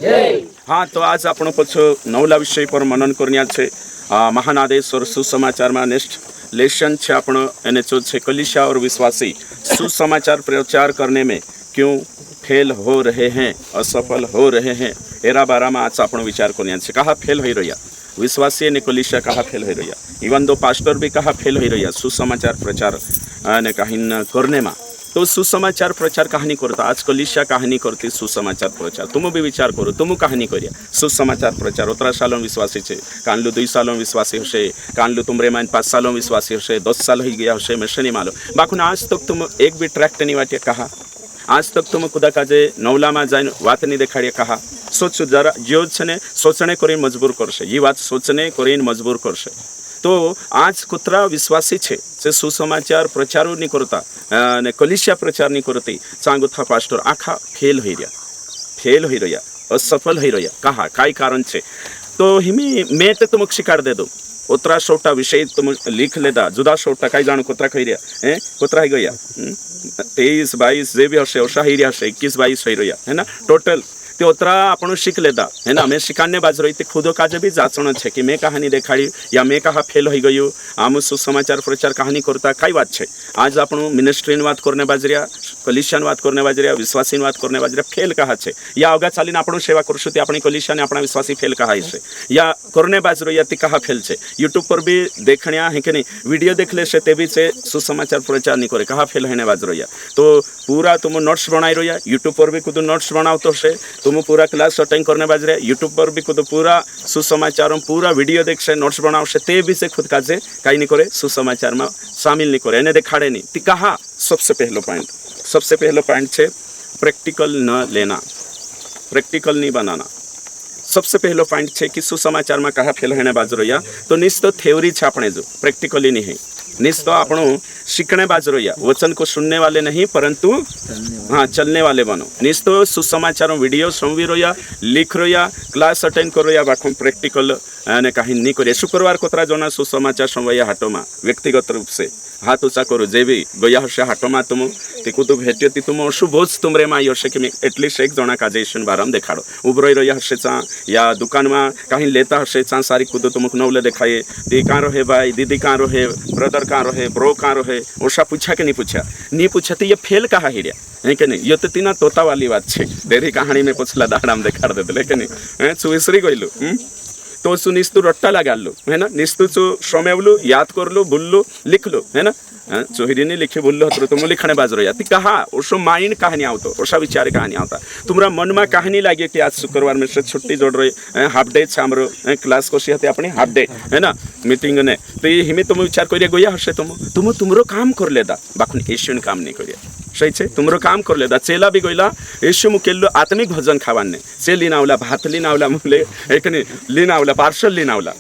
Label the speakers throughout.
Speaker 1: हाँ, तो आज आपण पछ नवला विषय पर मनन करनिया छे। महान आदेश और सुसमाचार में नेक्स्ट लेसन छे आपण एने चो छे कलीसिया और विश्वासी सुसमाचार प्रचार करने में क्यों फेल हो रहे हैं, असफल हो रहे हैं। एरा बारा में आज आपण विचार करनिया छे। कहा फेल हो रही विश्वासी ने कलीसिया कहा फेल हो रही, इवन दो पास्टर भी कहा फेल हो रही सुसमाचार प्रचार ने कहीं करने में। तो सुसमाचार प्रचार कहानी करता आज कलीसिया कहानी करती सुसमाचार प्रचार। तुम भी विचार करो, तुम कहानी करिया सुसमाचार प्रचार। 17 सालों विश्वासी छे, कानलू 2 सालों विश्वासी होशे, कानलू तुमरे मान 5 सालों विश्वासी होशे, 10 साल हो गया होशे मिशनी मालो बाकुन आज तक तुम एक भी ट्रैक्ट नहीं वाटे कहा। आज तक तुम खुदा काजे नवला में जाइन बात नहीं देखाड़िया कहा। सोचो जरा जो छे सोचने करीन मजबूर करशे, ये बात सोचने करीन मजबूर करशे। तो आज कुतरा विश्वासी छे से सुसमाचार प्रचार नहीं करता ने कलीसिया प्रचार नहीं करती चांगो था पास्टर आखा फेल हो रहा असफल हो रहा। कहा काई कारण छे तो हिमी मैं तो तुमक शिकार दे दो। उतरा 100टा विषय तुम लिख लेदा जुदा 100टा काई जानो कुतरा कही रहा है कुतरा ही गया 23 22 जे भी हशे ओशा ही रहा 21 22 हो रहा है ना टोटल। तो उतरा आपण शिख लेदा है ना। मैं शिकाने बाज रही थी खुदो काजे भी जाचण है कि मैं कहानी देखाड़ी या मैं कहा फेल हो गयो आम सुसमाचार प्रचार कहानी करता कई बात है। आज आपण मिनिस्ट्री बात करने बाजरिया, कलीसिया बात करने बाजरिया, विश्वासी बात करने बाजरिया फेल कहा है या अगा चालीने आपण सेवा करशु ते अपनी कलीसिया ने अपना विश्वासी फेल कहा है या करने बाज रही ती कहा फेल है। यूट्यूब पर भी देखनिया है कि नहीं वीडियो देख ले ते भी से सुसमाचार प्रचार नहीं करे कहा फेल होने बाज रही। तो पूरा तुम नोट्स बनाई रही यूट्यूब पर भी खुद नोट्स बनाओ तो से तुम पूरा क्लास अटेंड करने बाज रहे यूट्यूब पर भी खुद पूरा सुसमाचार पूरा वीडियो देख से नोट्स बनाओ से ते भी से खुद का जे कहीं नहीं करे सुसमाचार में शामिल नहीं करे इन्हें दिखाड़े नहीं ती कहा। सबसे पहलो पॉइंट छे प्रैक्टिकल न लेना, प्रैक्टिकल नहीं बनाना। सबसे पहलो पॉइंट छे कि सुसमाचार में कहा फेल होने बाज रही तो निश्चित थ्योरी छे अपने जो प्रैक्टिकली नहीं है। निश्चित आपण सीखने बाज रही वचन को सुनने वाले नहीं परंतु हाँ चलने वाले बनो। निश्चित सुसमाचार वीडियो सुनवी रोया लिख रोया क्लास अटेंड करो या बाखों प्रैक्टिकल ने कहीं नहीं करे। शुक्रवार कोतरा जोना सुसमाचार संवया हाटो में व्यक्तिगत रूप से हाथ ऊँचा करो जे भी गया हसे हाटो में तुम तिकु तो भेट्यो तुम शुभोज तुमरे माँ हसे कि एटलीस्ट एक जना काजे ईश्वन बारम देखाड़ो उबरई रही हसे चा या दुकान में कहीं लेता हसे चा सारी कूदो तुमको नवले देखाए दी कहाँ रहे भाई दीदी कहाँ रहे ब्रदर कहाँ रहे ब्रो कहाँ रहे ओसा पूछा कि नहीं पूछा तो ये फेल कहा ही रहा है कि नहीं। ये तो तीना तोता वाली बात है डेरी कहानी में पछला दाड़ा में देखाड़ देते लेकिन नहीं चुविसरी गईलु तो सु निस्तु रट्टा लगालु है ना निस्तु चु श्रमेवलु याद करलु बुल्लु लिखलु है ना चोहरीने लिखे बुल्लु हत्र तुम लिखने बाज रही ती कहा ओसो माइंड कहानी आवतो ओसा विचार कहानी आता तुमरा मन में कहानी लगे कि आज शुक्रवार में से छुट्टी जोड़ रही हाफ डे छामरो क्लास कोशी हते अपनी हाफ डे है ना मीटिंग ने तो ये हिमे तुम विचार करिया गया हसे तुम तुमरो काम कर लेदा बाकुन एशियन काम नहीं करिया सही छे तुमरो काम कर लेदा। चेला भी गईला यीशु मुकेल्लो आत्मिक भोजन खावाने से लीनावला भात लीनावला मुले एक लीनावला पार्सल लीनावला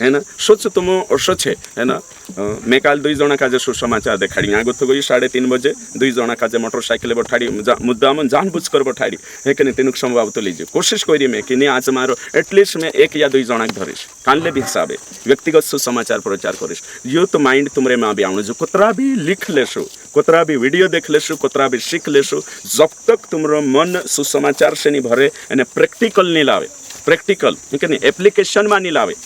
Speaker 1: है ना। सोच तुम ओसो छे है ना। मैं काल 2 जना काजे सुसमाचार देखाड़ी आगो तो गई 3:30 बजे 2 जना काजे मोटरसाइकिल बठाड़ी मुद्दामन जानबूझकर बठाड़ी है कि तेनुक संभाव तो लीजिए कोशिश करी मैं कि नहीं आज मारो एटलीस्ट मैं 1 या 2 जना धरीश कानले भी हिसाबे व्यक्तिगत सुसमाचार प्रचार करीश। यो तो माइंड तुमरे में भी आने जो कुतरा भी लिख लेशो कुतरा भी वीडियो देख लेशो कुतरा भी सीख लेशो जब तक तुमरो मन सुसमाचार से नहीं भरे यानी प्रैक्टिकल नहीं लावे प्रैक्टिकल है कि नहीं एप्लीकेशन में नहीं लावे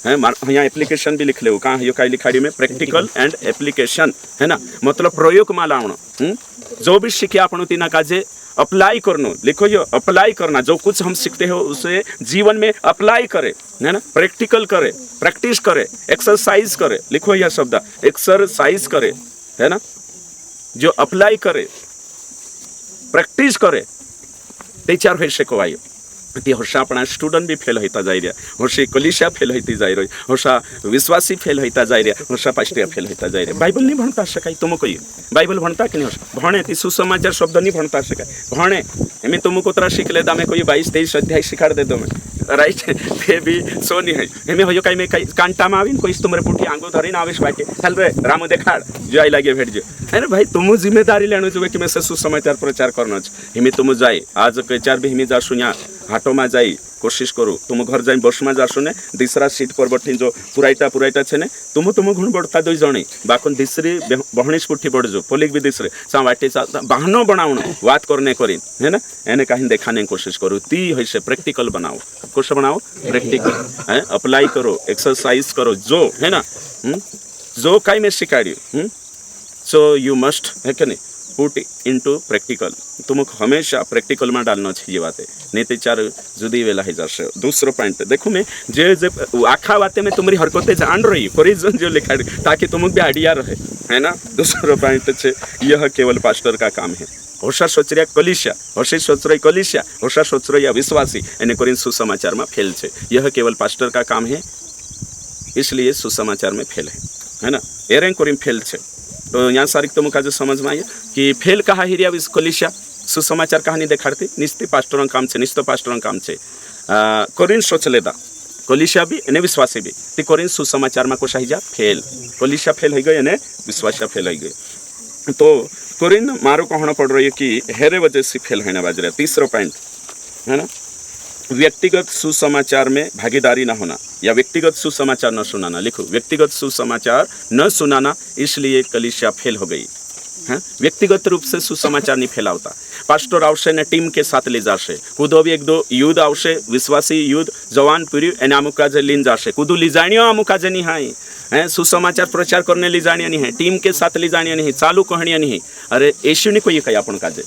Speaker 1: है यहाँ एप्लीकेशन भी लिख ले कहाँ यो कई लिखाड़ी में प्रैक्टिकल एंड एप्लीकेशन है ना मतलब प्रयोग में लावण जो भी सीखे आपण तीना काजे अप्लाई करनो लिखो यो अप्लाई करना जो कुछ हम सीखते हो उसे जीवन में अप्लाई करे है ना प्रैक्टिकल करे प्रैक्टिस करे एक्सरसाइज करे लिखो यह शब्द एक्सरसाइज करे है ना जो अप्लाई करे प्रैक्टिस करे ते 4 वर्ष को आयो ती हर्षा अपना स्टूडेंट भी फेल होता जाए रहा हर्षी कलीसिया फेल होती जाए रही हर्षा विश्वासी फेल होता जाए रहा हर्षा पास्टिया फेल होता जाए रहा। बाइबल नहीं भणता सकाई तुम कही बाइबल भणता कि नहीं हर्षा भणे ती सुसमाचार शब्द नहीं भणता सकाई भणे एम तुमको तरह सीख लेदा मैं कोई 22-23 अध्याय सिखाड़ दे दो मैं राइट थे भी सो नहीं है एम हो कहीं मैं कांटा में आवी कोई तुमरे पुठी आंगो धरी ना आवेश बाटे चल रे रामू देखाड़ जो आई लगे भेट जो अरे भाई तुम जिम्मेदारी लेनो जो कि मैं से सुसमाचार प्रचार करना हिमी तुम जाए आज कई 4 भी हिमी जा सुनिया हाटो में जाई कोशिश करो तुम घर जाई बस में जासो ने तीसरा सीट पर बठी जो पुराइटा छे ने तुम गुण बढ़ता दुई जणी बाकुन तीसरी बहनी उठी पड़ जो पोलिक भी तीसरे सा वाटे बहानो बनाउन बात करने करी है ना एने कहीं दिखाने की कोशिश करो ती है से प्रैक्टिकल बनाओ कुछ बनाओ प्रैक्टिकल है अप्लाई करो एक्सरसाइज करो जो है ना जो कहीं में सिखाड़ी सो यू मस्ट है कि नहीं पुट इनटू प्रैक्टिकल तुमको हमेशा प्रैक्टिकल में डालना चाहिए बातें नहीं तो चार जुदी वेला ही जासे दूसरा पॉइंट देखो मैं जे आखा बातें में तुम्हारी हरकतें जान रही कोरिजन जो लिखा ताकि तुमको भी आइडिया रहे है ना दूसरा पॉइंट है यह केवल पास्टर का काम है होशा सोच रहा कलिसिया होशी सोच रही कलिसिया होशा सोच रही विश्वासी एने कोरिन सुसमाचार में फेल है यह केवल पास्टर का काम है इसलिए सुसमाचार में फेल है ना एरें कोरिन फेल है तो यहाँ सारी तुम का जो समझ में आई कि फेल कहा हिरिया कलिसिया सुसमाचार कहानी देखाड़ती निश्चित पास्टर काम से निश्चित पास्टर काम से कोरिन सोच लेदा कलिसिया भी एने विश्वासी भी ती कोरिन सुसमाचार में को जा फेल कलिसिया फेल हो गए एने विश्वासिया फेल हो गए तो कोरिन मारो कहना पड़ रही है कि हेरे वजह से फेल होना बाज रहा तीसरा पॉइंट है ना व्यक्तिगत सुसमाचार में भागीदारी न होना या व्यक्तिगत सुसमाचार न सुनाना लिखो व्यक्तिगत सुसमाचार न सुनाना इसलिए कलिसिया फेल हो गई है व्यक्तिगत रूप से सुसमाचार नहीं फैला होता पास्टर आवश्य ने टीम के साथ ले जाशे कूदो भी एक दो युद्ध आवश्य विश्वासी युद्ध जवान पीढ़ी एने अमुकाजे लीन जाशे कूदू लिजाणियों अमुकाजे नहीं हाई हैं सुसमाचार प्रचार करने ली जानिया नहीं है टीम के साथ ली जानिया नहीं चालू कहानियाँ नहीं अरे यीशु ने कोई कही अपन काजे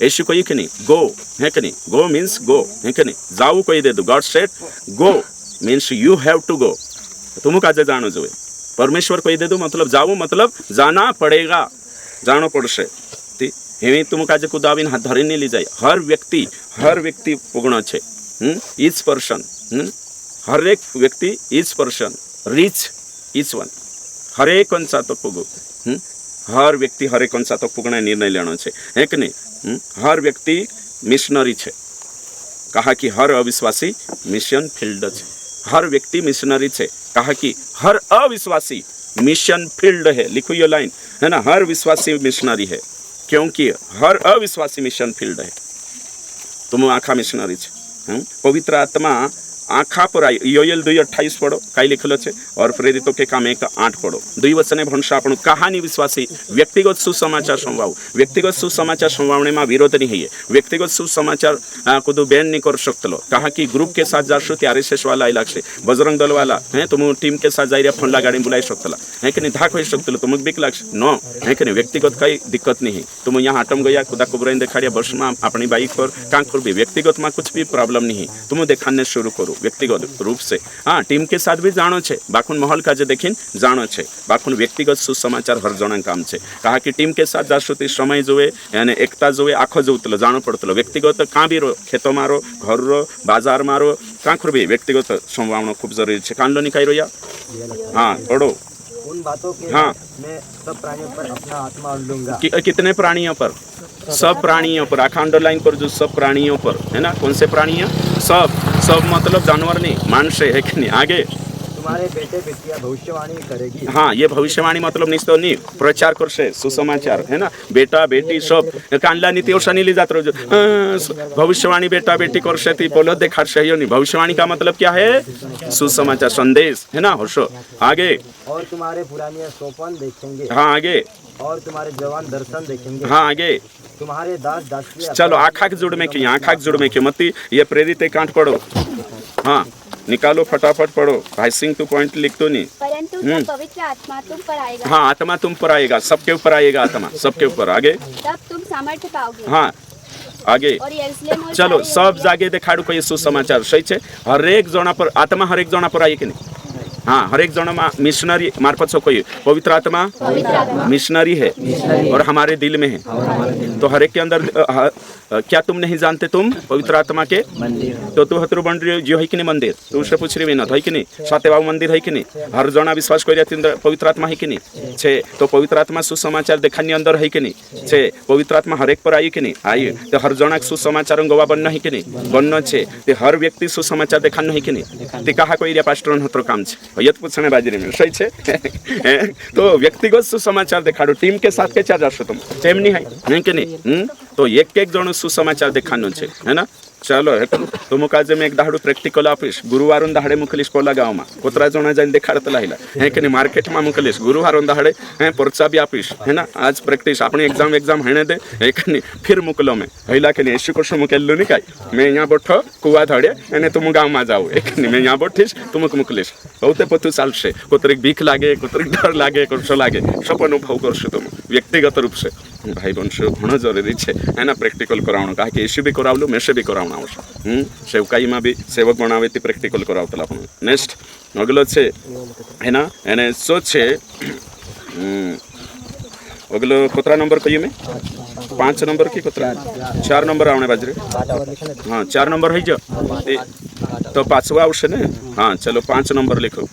Speaker 1: यीशु कोई कि नहीं गो है कि नहीं गो मीन्स गो है कि नहीं जाऊ कोई दे दो god said go means you have to go तुम काजे जानो जो परमेश्वर कोई दे दो मतलब जाओ मतलब जाना पड़ेगा जानो पड़से हेमी तुम काजे कुदाविन हाथ धरी नहीं ली जाए हर व्यक्ति पुगण छे ईच पर्सन हर एक व्यक्ति each person reach each one हरेक अंशा तो पुगो हर व्यक्ति हरेक अंशा तो पुगना निर्णय लेना है कि नहीं हर व्यक्ति मिशनरी है कहा कि हर अविश्वासी मिशन फील्ड है हर व्यक्ति मिशनरी है कहा कि हर अविश्वासी मिशन फील्ड है लिखो ये लाइन है ना हर विश्वासी मिशनरी है क्योंकि हर अविश्वासी मिशन फील्ड है तुम आखा मिशनरी है पवित्र आत्मा आखा पर आई योयल 2:28 पढ़ो कई लिखल है और प्रेरितों के काम 1:8 पढ़ो 2 वचने भंषा आपण कहानी विश्वासी व्यक्तिगत सुसमाचार संवाव व्यक्तिगत सुसमाचार संवावने में विरोध नहीं है व्यक्तिगत सुसमाचार को तो बैन नहीं कर सकते कहा कि ग्रुप के साथ जाशो त्यारे शेष वाला इलाक से बजरंग दल वाला है तुम टीम के साथ जाइए फंडा गाड़ी बुलाई सकता है कि नहीं धाक हो सकते तुम बिक लाग नो है कि नहीं व्यक्तिगत कई दिक्कत नहीं है तुम यहाँ आटम गया खुदा कुबराइन दिखाड़िया बस में अपनी बाइक पर कांक भी व्यक्तिगत में कुछ भी प्रॉब्लम नहीं तुम दिखाने शुरू करो व्यक्तिगत रूप से हाँ टीम के साथ भी जानो छे बाकुन महल का जे देखिन जानो छे बाकुन व्यक्तिगत सुसमाचार हर जन काम छे कहा कि टीम के साथ जासुती समय जोए यानी एकता जोए आखो जोतलो जानो पड़तलो व्यक्तिगत का भी रो खेत मारो घर रो बाजार मारो कांखर भी व्यक्तिगत संभावना खूब जरूरी छे कांडो निकाई रोया हाँ पढ़ो
Speaker 2: उन बातों के
Speaker 1: हाँ
Speaker 2: मैं सब प्राणियों पर अपना आत्मा लूंगा
Speaker 1: कितने प्राणियों पर सब प्राणियों पर आखा अंडरलाइन कर जो सब प्राणियों पर है ना कौन से प्राणियों सब मतलब जानवर नहीं मानुष्य है कि नहीं आगे
Speaker 2: तुम्हारे बेटे बेटियां भविष्यवाणी करेगी
Speaker 1: हाँ ये भविष्यवाणी मतलब निश्चित नहीं प्रचार कर से सुसमाचार है ना बेटा बेटी सब कांडला नीति और ली जाते रहो भविष्यवाणी बेटा बेटी कर से थी बोलो देखा से नहीं भविष्यवाणी का मतलब क्या है सुसमाचार संदेश है ना होशो आगे
Speaker 2: और तुम्हारे पुराने सोपन देखेंगे
Speaker 1: हाँ आगे
Speaker 2: और तुम्हारे जवान दर्शन देखेंगे
Speaker 1: हाँ आगे
Speaker 2: तुम्हारे दास दासी
Speaker 1: चलो आँखा के जुड़ में क्यों आँखा के जुड़ में क्यों मत ये प्रेरित कांट पढ़ो हाँ निकालो फटाफट पढ़ो भाई सिंह तू पॉइंट लिख तो नहीं
Speaker 3: परंतु जब पवित्र आत्मा तुम पर आएगा
Speaker 1: हाँ आत्मा तुम पर आएगा सबके ऊपर आएगा आत्मा सबके ऊपर आगे
Speaker 3: तब तुम सामर्थ्य पाओगे
Speaker 1: हाँ आगे
Speaker 3: और यरूशलेम और
Speaker 1: चलो
Speaker 3: सारे
Speaker 1: सब जागे देखाड़ू कोई सुसमाचार सही है हर एक जना पर आत्मा हर एक जना पर आई कि नहीं हाँ हर एक जना मिशनरी मार्फत से कोई पवित्र आत्मा मिशनरी है और हमारे दिल में है तो हर एक के अंदर क्या तुम नहीं जानते तुम पवित्र आत्मा के तो तू हतरु बन रही जो है कि नहीं मंदिर तो उससे पूछ रही विनोद है कि नहीं सातेबाबू मंदिर है कि नहीं हर जना विश्वास कर पवित्र आत्मा है कि नहीं छे तो पवित्र आत्मा सुसमाचार देखाने अंदर है कि नहीं छे पवित्र आत्मा हर एक पर आई कि नहीं आई तो हर जना सुसमाचार गवा बनना है कि नहीं बनना छे तो हर व्यक्ति सुसमाचार देखाना है कि नहीं तो कहा कोई पास्टर हतर काम छे ये पूछने बाजरी में सही छे तो व्यक्तिगत सुसमाचार देखाड़ो टीम के साथ के चार जाशो तुम टीम नहीं है कि नहीं तो एक जन सुसमाचार देखानो छे है ना चलो तुमक आज मैं एक दाहडू प्रैक्टिकल ऑफिस गुरुवार दाहडे मुकलीस कोला गाँव में कोतरा जना जान देखाड़त लाइला है कि मार्केट में मुकलीस गुरुवार दाहडे हैं पर्चा भी ऑफिस है ना आज प्रैक्टिस अपनी एग्जाम हेणे दे है फिर मुकलो में हईला के नहीं ऐसी क्वेश्चन मुकेलू नहीं काई मैं यहाँ बैठो कुआ धड़े एने तुम गाँव में जाओ एक मैं यहाँ बैठीस तुमक मुकलीस होते पतु चलसे कोतरिक भीख लागे कोतरिक डर लागे कौश लागे सब अनुभव करशो तुम व्यक्तिगत रूप से भाई बंश घणो जरूरी है ना प्रैक्टिकल करावण कहा कि ऐसी भी करावलू मेसे भी करावण आवश्यक सेवकाई में भी सेवक बनावे ती प्रैक्टिकल करावतला आपण नेक्स्ट अगलो छे है ना एने सो छे अगलो कोतरा नंबर कहिए में 5 नंबर की कोतरा 4 नंबर आवणे बाजरे हाँ 4 नंबर है जो तो 5वां आवशे ने हाँ चलो 5 नंबर लिखो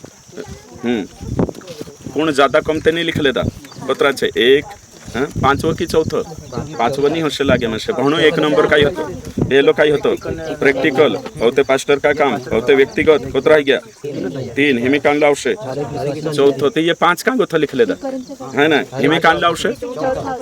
Speaker 1: कौन ज्यादा कम ते नहीं लिख लेता कोतरा छे 1 5वं की 4थं 5वं नहीं होशे लागे मसे घणो 1 नंबर काई होतो एलो काई होतो प्रैक्टिकल होते पास्टर का काम होते व्यक्तिगत कोतरा ही गया 3 हिमी कान लावशे 4थं ते ये 5 का गोथ लिख लेदा है ना हिमी कान लावशे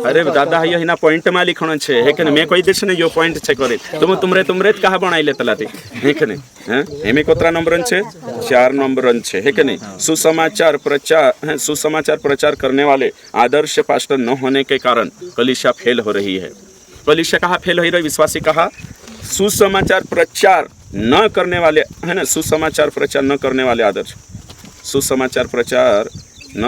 Speaker 1: अरे दादा ये हिना पॉइंट में लिखण छे है कि मैं कोई देश ने यो पॉइंट छे करे तुमरे कहा बनाइले तलाती है कि नहीं हैं हिमी कोतरा नंबर छे 4 नंबर छे है कि नहीं सुसमाचार प्रचार करने वाले आदर्श पास्टर न होने के कारण कलीसिया फेल हो रही है कलीसिया कहाँ फेल हो रही विश्वासी कहा सुसमाचार प्रचार न करने वाले है ना सुसमाचार प्रचार न करने वाले आदर्श सुसमाचार प्रचार न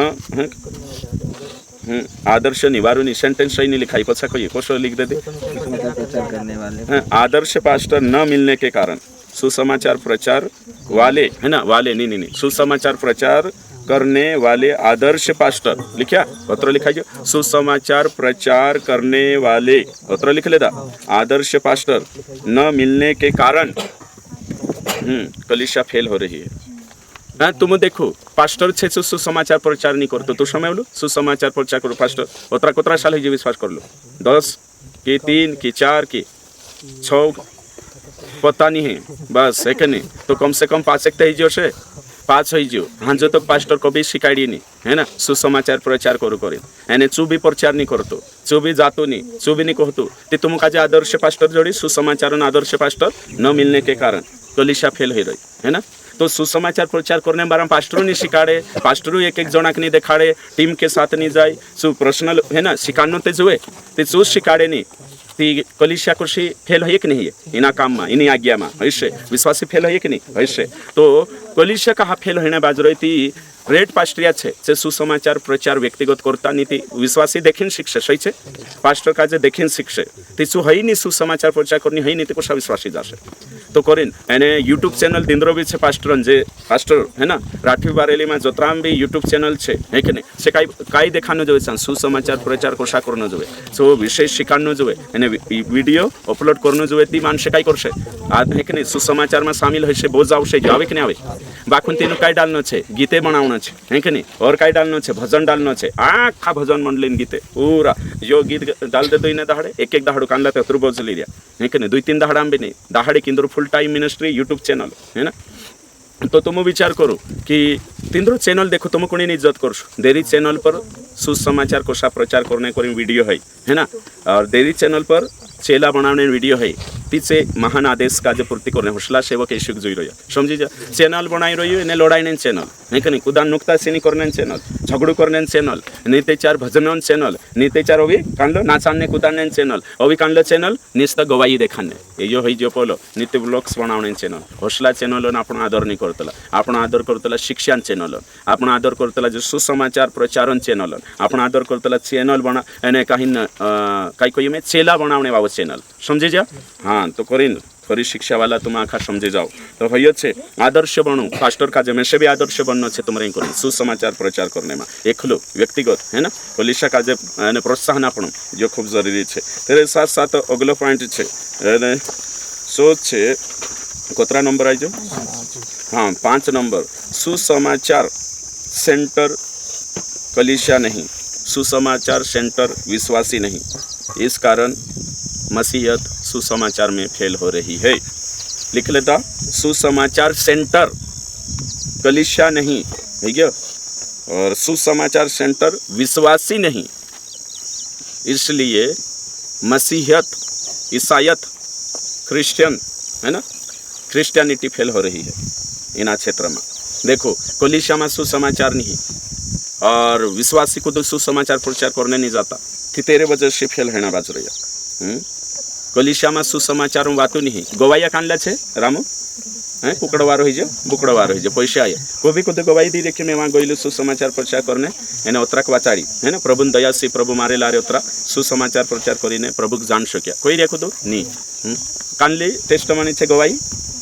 Speaker 1: आदर्श निवारुनी सेंटेंस सही नहीं लिखाई पछा कहिए कोशो लिख दे
Speaker 4: प्रचार करने वाले
Speaker 1: आदर्श पास्टर न मिलने के कारण सुसमाचार प्रचार वाले है ना वाले नहीं सुसमाचार प्रचार करने वाले आदर्श पास्टर लिखा पत्र लिखा जो सुसमाचार प्रचार करने वाले पत्र लिख लेदा आदर्श पास्टर न मिलने के कारण कलीसिया फेल हो रही है हाँ तुम देखो पास्टर छे सुसमाचार प्रचार नहीं करतो तो समय बोलो सुसमाचार प्रचार करो पास्टर कोतरा कोतरा साल है विश्वास कर लो 10 की 3 की 4 की 6 पता नहीं है बस है कि नहीं तो कम से कम 5 एक जो से 5 हो हाँ जो तो पास्टर को भी शिकायत नहीं है ना सुसमाचार प्रचार करो करे एने चू भी प्रचार नहीं करतो चू भी जातो नहीं चू भी नहीं कहतो ते तुम का आदर्श पास्टर जोड़ी सुसमाचार आदर्श पास्टर न मिलने के कारण कलीसिया फेल हो रही है ना तो सुसमाचार प्रचार करने बारे में पास्टरों नहीं सिखाड़े पास्टरों एक जना के नहीं दिखाड़े टीम के साथ नहीं जाए सु पर्सनल है ना सिखानो ते जुए ते चू सिखाड़े नहीं ती कलीसिया कुर्सी फेल है कि नहीं है इना काम में इन्हीं आज्ञा में ऐसे विश्वासी फेल है कि नहीं ऐसे तो कलीसिया कहा फेल होने बाज रही थी रेड पास्टरिया छे सुसमाचार प्रचार व्यक्तिगत करता नीति विश्वासी देखीन शिक्षे सही छे पास्टर का जे देखीन शिक्षे तीसु है नहीं सुसमाचार प्रचार करनी है नीति कोशा विश्वासी जासे तो करीन एने यूट्यूब चैनल दिंद्रो भी छे पास्टर है ना राठी बारेली में जोतराम भी यूट्यूब चैनल छे है कि नहीं से काई देखानो जोवे सुसमाचार प्रचार कोशा करनो जोवे सो विशेष शिकानो जोवे एने वीडियो अपलोड करनो जोवे ती मानसे काई करशे आ है कि नहीं सुसमाचार में शामिल होशे बोझ आवशे जो आवे कि नहीं आवे बाखुन तीनु काई डालनो छे गीते बनावनो छे है कि नहीं और काई डालनो छे भजन डालनो छे आखा भजन मंडलीन गीते पूरा जो गीत डाल दे तो इने दाहड़े एक दाहड़ो कानला ते तुरबो चली रिया है कि नहीं 2-3 दाहड़ा भी नहीं दाहड़े किंदर full time ministry YouTube channel है ना तो तुम विचार करो कि तिंद्रो चैनल देखो तुम कोनी इज्जत करशो देरी चैनल पर सुसमाचार कोशा प्रचार करने को वीडियो है ना और देरी चैनल पर चेला बनाने वीडियो है पीछे महान आदेश का जो पूर्ति करने हौसला सेवक यीशु जोई रही समझी जा चैनल बनाई रही है लड़ाई चैनल है कि नहीं कुदान नुकता सिनी करने चैनल झगड़ू करने चैनल नीतेचार भजन चैनल नीतेचार अभी कांडलो नाचाने कुदाने चैनल अभी कांडलो चैनल निस्ता गवाही देखाने यो है जो पोलो नित्य ब्लॉग्स बनाने चैनल हौसला चैनल आपण आदर नहीं करतला आपण आदर करतला शिक्षण चैनल आपण आदर करतला जो सुसमाचार प्रचारण चैनल आपण आदर करतला चैनल बना एने कहीं कई कोई में चेला बनाने वाला चैनल समझे जा हाँ तो करीन फरी शिक्षा वाला तुम आखा समझे जाओ तो भैया छे आदर्श बनो पास्टर का जमे से भी आदर्श बनना छे तुम्हारे करो सुसमाचार प्रचार करने में एकलो व्यक्तिगत है ना कलीसिया का जे प्रोत्साहन आपण जो खूब जरूरी छे तेरे साथ साथ अगलो पॉइंट छे सो छे कोतरा नंबर आई जो हाँ 5 नंबर सुसमाचार सेंटर कलीसिया नहीं सुसमाचार सेंटर विश्वासी नहीं इस कारण मसीहत सुसमाचार में फेल हो रही है लिख लेता सुसमाचार सेंटर कलीसिया नहीं है क्या और सुसमाचार सेंटर विश्वासी नहीं इसलिए मसीहत ईसायत क्रिश्चियन है ना, क्रिश्चियनिटी फेल हो रही है इन क्षेत्र में। देखो कलीसिया में सुसमाचार नहीं और विश्वासी को तो सुसमाचार प्रचार करने नहीं जाता कि तेरे वजह से फेल है ना बाज रही। कलीसिया में सुसमाचार बातों नहीं गवाइया कानला छे रामू हैं कुकड़वार हो बुकड़वार हो पैसा आए कोभी को गवाही दी देखिए मैं वहाँ गई सुसमाचार प्रचार करने एने ओतराक वाचाड़ी है ना प्रभु दया से प्रभु मारे लारे ओतरा सुसमाचार प्रचार करीने प्रभु जान शक्या कोई देखो तो नहीं कानली टेस्टमनी छे गवाही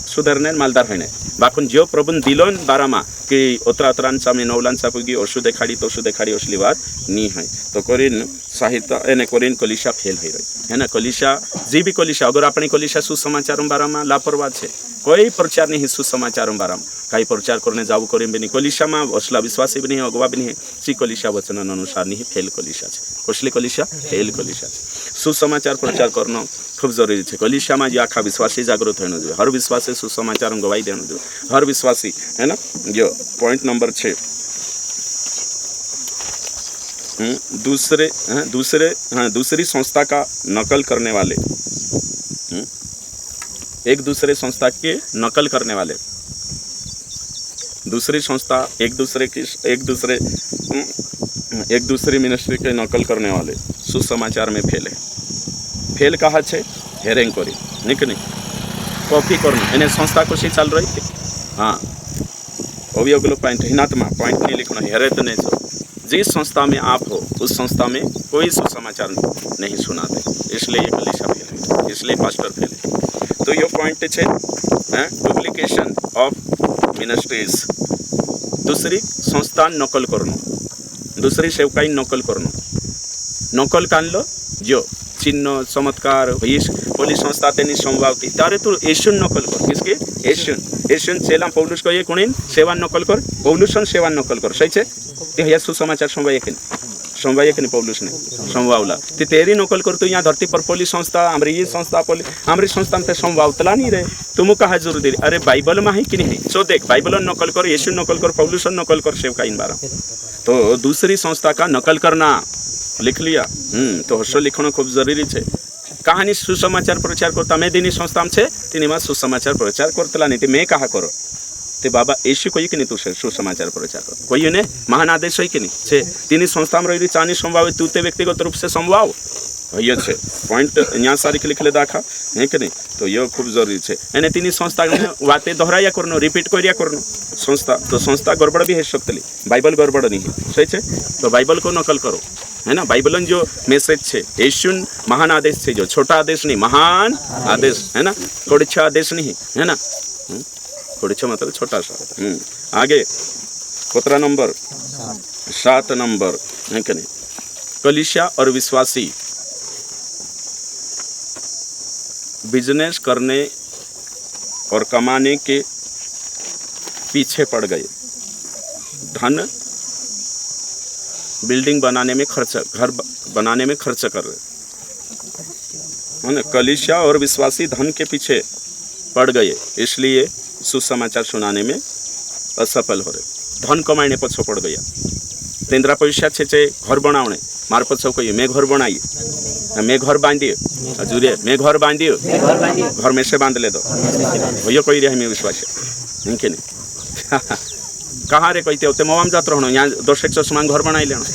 Speaker 1: सुधरने मालदार होने बाकुन जो प्रभु दिलोन बारामा कि ओतरा ओतरांचा में नवलांचा पुगी ओशु देखाड़ी असली बात नहीं है तो करीन साहित्य एने करीन कलीसिया फेल हो रही है ना। कलीसिया जी भी कलीसिया अगर अपनी कलीसिया सुसमाचार बारामा लापरवाह है कोई प्रचार नहीं सुसमाचार बारामा कई प्रचार करने जाऊ करें भी नहीं कलीसिया में असला विश्वासी भी नहीं अगवा भी नहीं सी कलीसिया वचन अनुसार नहीं फेल कलीसिया है कसली कलीसिया फेल कलीसिया सुसमाचार प्रचार करना खूब जरूरी है। कलीसिया में जो आखा विश्वासी जागृत होना जो हर विश्वासी सुसमाचार गवाही देना जो हर विश्वासी है ना। जो पॉइंट नंबर 6 दूसरी संस्था का नकल करने वाले एक दूसरे संस्था के नकल करने वाले दूसरी संस्था एक दूसरी मिनिस्ट्री के नकल करने वाले सुसमाचार में फेल कहा छे हेरेंग करी निक नहीं कॉपी करना इन्हें संस्था को सी चल रही थी। हाँ अभी अगलो पॉइंट हिनात्मा पॉइंट नहीं लिखना हेरे तो नहीं सो जिस संस्था में आप हो उस संस्था में कोई सुसमाचार नहीं सुनाते इसलिए ये कलीसिया फेल है इसलिए पास्टर फेल है। तो ये पॉइंट है डुप्लीकेशन ऑफ मिनिस्ट्रीज दूसरी संस्था नकल करना दूसरी सेवकाई नकल करना नकल कानलो जो चिन्ह चमत्कार पुलिस संस्था तेनी संभावती तारे तू एशियन नकल कर किसके एशियन चेला पौलुस को ये कुणीन सेवान नकल कर पौलुसन सेवान नकल कर सही छे ते हया सुसमाचार संभाय के पौलुस ने संभावला ते तेरी नकल कर तू यहाँ धरती पर पुलिस संस्था हमारी संस्था में संभावतला नहीं रहे तुम कहा जरूर दे अरे बाइबल में है कि नहीं सो देख बाइबल नकल कर यीशु नकल कर पौलुसन नकल कर सेवका इन बारा तो दूसरी संस्था का नकल करना लिख लिया। तो हर्षो लिखना खूब जरूरी है। कहानी सुसमाचार प्रचार करता मैं दिनी संस्था में छे तीनी में सुसमाचार प्रचार करतला नहीं मैं कहा करो ते बाबा ऐसी कोई कि नहीं तू सुसमाचार प्रचार कर कोई ने महान आदेश है कि नहीं छे तीनी संस्था में रही चानी संभाव तू ते व्यक्तिगत रूप से संभाव ये छे पॉइंट यहाँ सारी लिख ले दाखा है कि नहीं तो ये खूब जरूरी है। एने तीनी संस्था बातें दोहराया करनो रिपीट करिया करनो संस्था गड़बड़ भी है सकतली बाइबल गड़बड़ नहीं है सही है तो बाइबल को नकल करो है ना। बाइबलन जो मैसेज है यीशुन महान आदेश है जो छोटा आदेश नहीं महान आदेश है ना थोड़ा आदेश नहीं है ना थोड़ा मतलब छोटा सा। आगे कोतरा नंबर 7 नंबर है कि नहीं कलीसिया और विश्वासी बिजनेस करने और कमाने के पीछे पड़ गए धन बिल्डिंग बनाने में घर बनाने में खर्च कर रहे है ना। कलीसिया और विश्वासी धन के पीछे पड़ गए इसलिए सुसमाचार सुनाने में असफल हो रहे धन कमाने पछो पड़ गया तेंद्रा पैसा छे घर बनाने मार पछो कहिए मैं घर बनाई मैं घर बांधिए जुड़े मैं घर बांधिए घर में से बांध ले दो भैया कोई रहे मैं विश्वास है कि नहीं कहाँ रे कहते होते मवाम जात रहना यहाँ 10 समान घर बनाई लेना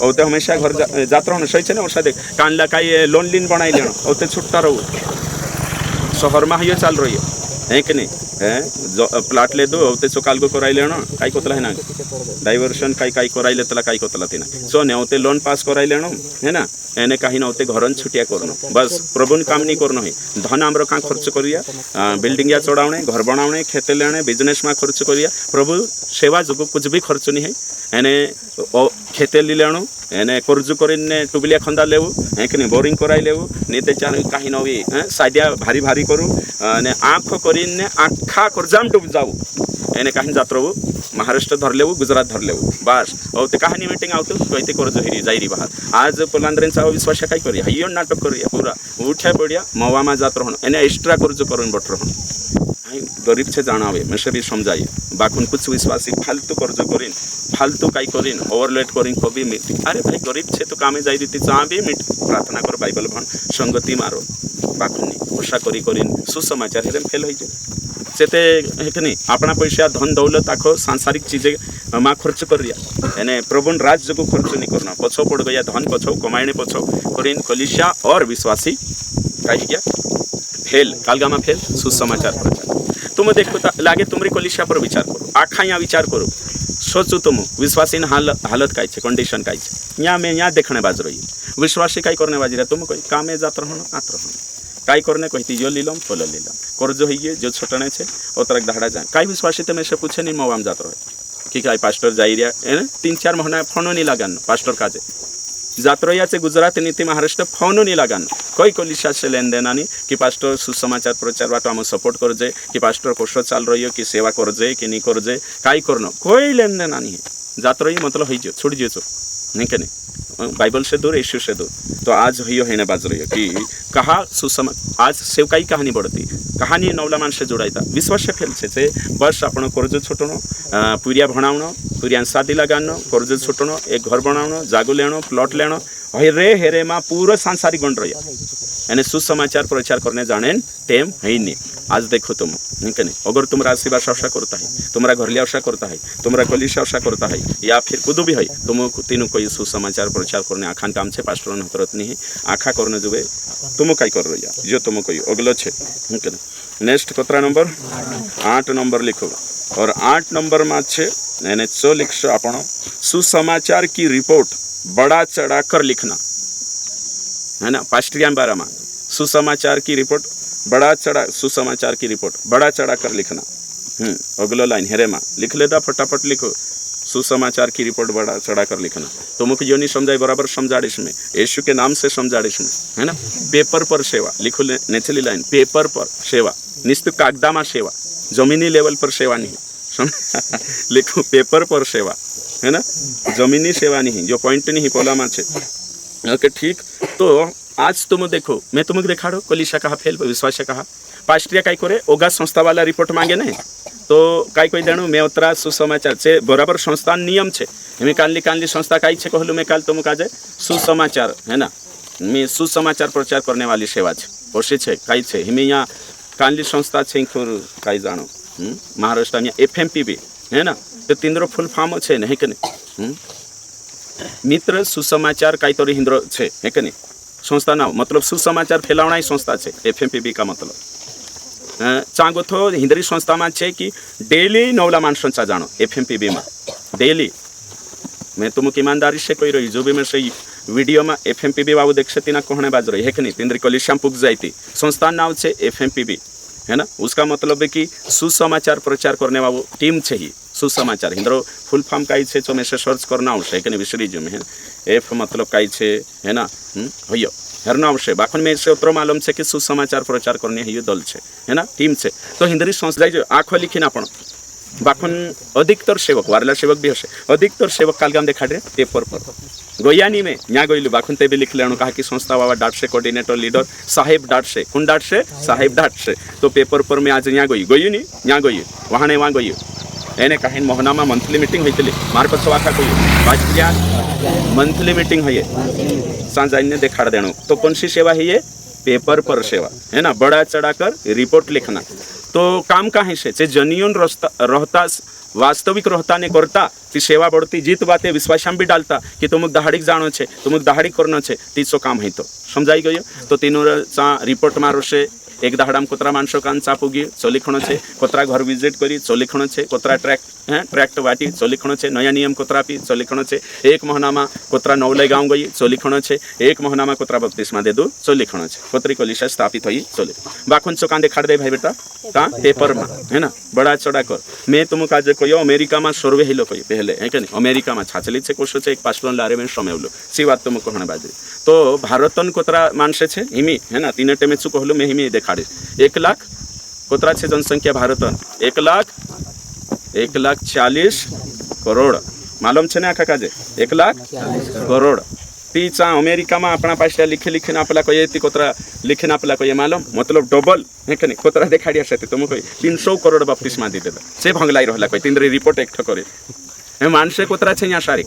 Speaker 1: होते हमेशा घर जात रहना सही है ना और साथ कानला का लोन लिन बनाई लेना होते छुट्टा रहो शहर में ये चल रही है कि नहीं है प्लाट ले दो होते काल को कराई लेना काई कोतला है ना डाइवर्शन काई कराई लेतला काई कोतला तीना सो ने होते लोन पास कराई लेना है ना एने कहीं ना होते घरन छुटिया करना बस प्रभु काम नहीं करना है धन आमर कहाँ खर्च करिया बिल्डिंग चढ़ाने घर बनाने खेते लेने बिजनेस में खर्च करिया प्रभु सेवा जो कुछ भी खर्च नहीं है एने खेते ली लेणु एने कर्ज कर टुबिलिया खंदा लेवु है कि नहीं बोरिंग कराई लेवु नीते चाल कहीं न भी साइडिया भारी भारी करूँ आँख कर आखा कर्जाम डूब जाऊ एने कहीं जात रहू महाराष्ट्र धर लेवु गुजरात धर लेवु बस और ते कहानी मीटिंग आवतो कहते कर्ज हिरी जाईरी बाहर आज पोलांद्रेंचा विश्वास काय करिया हियो नाटक करिया पूरा उठ्या पड़िया मवामा जात रहन एने एक्स्ट्रा कर्ज करून बट रहन भाई गरीब छे जानावे मैं से भी समझाइए बाकुन कुछ विश्वासी फालतू कर्ज करिन फालतू काई करिन ओवरलोड करिन कभी मिट अरे भाई गरीब छे तो कामे जाई दीती चा भी मिट प्रार्थना कर बाइबल भन संगति मारो बाकुनी ओषा करी करिन सुसमाचार हेरेम फेल होई जे सेते हेकनी अपना पैसा धन दौलत आखो सांसारिक चीजें माँ खर्च कर रिया यानी प्रभुन राज को खर्च नहीं करना पछो पड़ गया धन पछो कमाईने पछो करिन कलिसिया और विश्वासी कही गया फेल कालगामा फेल सुसमाचार प्रचार तुम देखो लागे तुमरी कलिसिया पर विचार करो आखा यहाँ विचार करो सोचो तुम विश्वासी हालत काय कंडीशन काय यहाँ में यहाँ देखने बाज रही विश्वासी काय करने बाज रहा तुम कोई कामे जात रहो आत रहो काय करने कहती जो लीलम फल लीलम कर्ज हो जो छोटने छे ओतरक दहाड़ा जाए काय विश्वासी तो मैं से पूछे नहीं मोबाम जात रहे कि काय पास्टर जाई रिया 3-4 महीना फोन नहीं लगान पास्टर काजे जात रही गुजरात नीति महाराष्ट्र फोन नहीं लगान कोई कलिसिया से लेन देना नहीं कि पास्टर सुसमाचार प्रचार बाट आम सपोर्ट कर जे कि पास्टर कोष चाल रही हो कि सेवा कर जे कि नहीं कर जे काई करना कोई लेन देना नहीं है जात रही मतलब हो छोड़ जो नहीं के नहीं बाइबल से दूर यीशु से दूर तो आज हियो है बाज रही हो कि कहा आज सेवकाई कहानी बढ़ती कहानी नवला मान से जोड़ाई था विश्वास से फेल से बस आपण कर्ज छोटनो पुरिया भणावनो पुरिया शादी लगानो कर्ज छोटनो एक घर बनावनो जागो लेनो प्लॉट लेनो हेरे हेरे माँ पूरा सांसारिक गण रही यानी सुसमाचार प्रचार करने जाने टेम है नहीं आज देखो तुम नहीं अगर तुम्हारा आशीर्वाद आशा करता है तुम्हारा घर लिया आशा करता है तुम्हारा कलिसिया आशा करता है या फिर कुछ भी है तुम तीनों कोई सुसमाचार प्रचार करने आखान काम से पास्टर हतरत नहीं आखा करने जुए तुम कई कर रही है जो तुम कोई अगलो छे नेक्स्ट कतरा नंबर 8 नंबर लिखो और 8 नंबर में छे यानी चो लिखो आपण सुसमाचार की रिपोर्ट बड़ा चढ़ा कर लिखना है ना पास्ट्रिया बारा में सुसमाचार की रिपोर्ट बड़ा चढ़ा सुसमाचार की रिपोर्ट बड़ा चढ़ा कर लिखना अगलो लाइन हेरे माँ लिख लेता फटाफट लिखो सुसमाचार की रिपोर्ट बड़ा चढ़ा कर लिखना तुमको जो नहीं समझाए बराबर समझाड़ीश में यीशु के नाम से समझाड़ीश में है ना पेपर पर सेवा लिखो नेचली लाइन पेपर पर सेवा निस्त कागदा में सेवा जमीनी लेवल पर सेवा नहीं लिखो पेपर पर सेवा है ना जमीनी सेवा नहीं जो पॉइंट नहीं पोला में छे ओके ठीक तो आज तुम देखो मैं तुमको दिखाड़ो कलिसिया कहा फेल विश्वास कहा पास्ट्रिया काई करे ओगा संस्था वाला रिपोर्ट मांगे नहीं तो काई कोई देणु मैं उतरा सुसमाचार से बराबर संस्थान नियम छे हमें कानली संस्था काई छे कहलु मैं काल तुम काजे सुसमाचार है ना मैं सुसमाचार प्रचार करने वाली सेवा छे ओसे छे काई छे हमें यहाँ कानली संस्था छे काई जानो महाराष्ट्र में FMPB है ना तो तीनरो फुल फॉर्म छे नहीं के नहीं मित्र सुसमाचार काई तोरी हिंद्रो छे है के नहीं संस्था ना मतलब सुसमाचार फैलावना ही संस्था छे FMPB का मतलब चांगो थो हिंदरी संस्था में छे कि डेली नवला मानसंचा जानो FMPB में डेली मैं तुमको ईमानदारी से कही रही जो भी मैं सही वीडियो में FMPB बाबू देख सकती ना कहने बाज रही है कि नहीं तिंद्री कलिसिया पुग जाती संस्थान नाम छे FMPB है ना उसका मतलब है कि सुसमाचार प्रचार करने वाला टीम छे ही सुसमाचार हिंद्रो फुल फॉर्म काई छे तो मैं से सर्च करना आवश्यक है कि नहीं विसरी जो में एफ मतलब काई छे है ना होयो हरना आवश्यक बाखन में से उतरो मालूम छे कि सुसमाचार प्रचार करने ही दल छे है ना टीम छे तो हिंदरी संस्था जो आँखों लिखीना पण बाखन अधिकतर सेवक वारला सेवक भी हसे अधिकतर सेवक कालगाम देखा दे पेपर पर गोयानी में यहाँ गईलु बाखन ते भी लिख लेनो कहा कि संस्था बाबा डाट से कोऑर्डिनेटर लीडर साहेब डाट से कौन डाट से साहेब डाट से तो पेपर पर मैं आज यहाँ गई नहीं यहाँ गई वहाँ ने वहाँ गई एने कहीं मोहना में मंथली मीटिंग होती मार पछो आखा कोई बाजरिया मंथली मीटिंग है सांझ ने देखा देनो तो कौन सी सेवा है ये पेपर पर सेवा है ना बड़ा चढ़ा कर रिपोर्ट लिखना तो काम कहीं से जनियन रहता वास्तविक रहता ने करता ती सेवा बढ़ती जीत बातें विश्वासम भी डालता कि तुमक दहाड़ी जानो छे तुमक दहाड़ी करना छे तीसो काम है तो समझाई गयो तो तीनों रिपोर्ट मारो से एक दहाड़ाम कोतरा मानसो कान चापुगी चलिखण छे कोतरा घर विजिट करी चलिखण छे कोतरा ट्रैक्ट वाटी चलिखण छे नया नियम कोतरा पी चलिखण छे एक महीना में कोतरा नौले गाँव गई चलिखण छे एक महीना में कोतरा बपतिस्मा दे दो चलिखण छे कोतरी कलिसिया स्थापित हुई चले बाखुन चो कान देखा दे भाई बेटा कहाँ पेपर में है ना बड़ा चढ़ा कर मैं तुमको आज कहो अमेरिका में सर्वे हिलो कही पहले है कि नहीं अमेरिका में छाचली से कोशो एक पास्टन लारे में समय सी बात तुमको कहने बाजरी तो भारतन कोतरा मानसे छे हिमी है ना 3 टेमे चु कहलु मैं हिमी देखा 1 लाख कोतरा छे जनसंख्या भारतन 1,40,000 करोड़ मालूम छे ने आखा काजे 1,40,000 करोड़ तीचा अमेरिका में अपना पास्टिया लिखे लिखे आपला कहे ती कोतरा लिखे आपला कहे मालूम मतलब डबल है कि नहीं कोतरा देखाड़िया से तुम कही 300 करोड़ बपतिस्मा दी देदा से भंगलाई रहला कही 3 रिपोर्ट एक करे हे मानसे कोतरा छे यहाँ सारी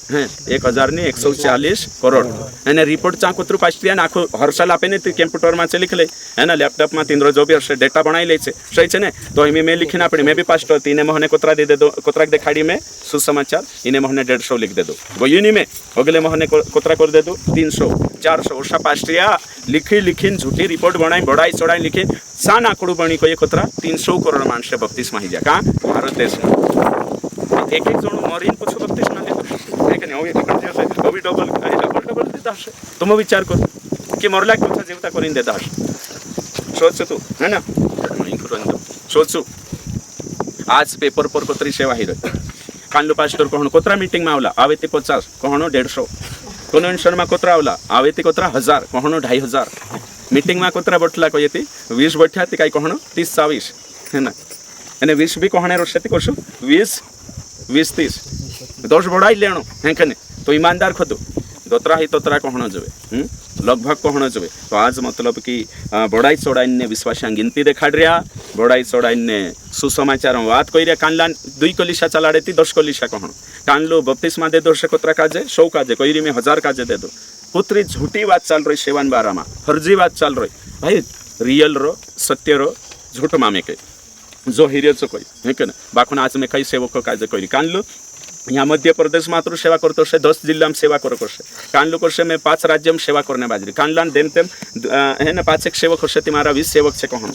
Speaker 1: हैं 1140 करोड़ एने रिपोर्ट चा कोतरु पास्टिया नाखो हर साल आपे ने कंप्यूटर में लिख ले है ना लैपटॉप में 3 जो भी हर डेटा बनाई ले सही छे ने तो इमे मैं लिखना पड़े मैं भी पास्टर तीने महीने कोतरा दे दो कोतरा देखाड़ी में सुसमाचार इने महीने 150 लिख दे दो गोयुनी में अगले महीने कोतरा कर दे दो 300 400 ओषा पास्टिया लिखी लिखिन झूठी रिपोर्ट बनाई बड़ाई चढ़ाई लिखिन सान आकड़ू बनी को ये कोतरा 300 करोड़ मानस बपतिस्मा ही जा का भारत देश में एक एक जण मरीन कुछ बपतिस्मा ले अभी डबल डबल देता है तुम विचार कर कि मरला कि जीवता करीन देता है सोच तू है ना सोचू आज पेपर पर कोतरी सेवा ही रही कानलू पास्टर कहूँ कोतरा मीटिंग में आवला आवे ती 50 कहूँ 150 कन्वेंशन में कोतरा आवला आवे ती कोतरा 1000 कहूँ 2500 मीटिंग में कोतरा बैठला कहे ती 20 बैठा ती कहीं कहूँ 30-40 है ना एने 20 भी कहने रोशती कोशु 20-30 10 बढ़ाई लेनो है कि नहीं तो ईमानदार खोदो दोतरा ही तोतरा कहना जबे लगभग कहना जबे तो आज मतलब कि बड़ाई चौड़ाई ने विश्वासा गिनती देखा रहा बड़ाई चौड़ाई ने सुसमाचार बात कही रहा कानलान 2 कलिशा चलाड़े थी 10 कलिशा कहना कानलो बपतिस्मा दे दो से कोतरा काजे 100 काजे कोई में 1000 काजे दे दो पुत्री झूठी बात चल रही सेवान बारा में फर्जी बात चल रही भाई रियल रो सत्य रो झूठ मामे के जो हिरिय चो कोई है कि ना बाखुन आज में कई सेवक काजे कोई कानलो यहाँ मध्य प्रदेश मात्र सेवा करते से 10 जिला में सेवा करो करसे कानलू करसे में 5 राज्य में सेवा करने बाजरी कानलान देम तेम है ना 5 एक सेवक होसे तुम्हारा 20 सेवक से कहूँ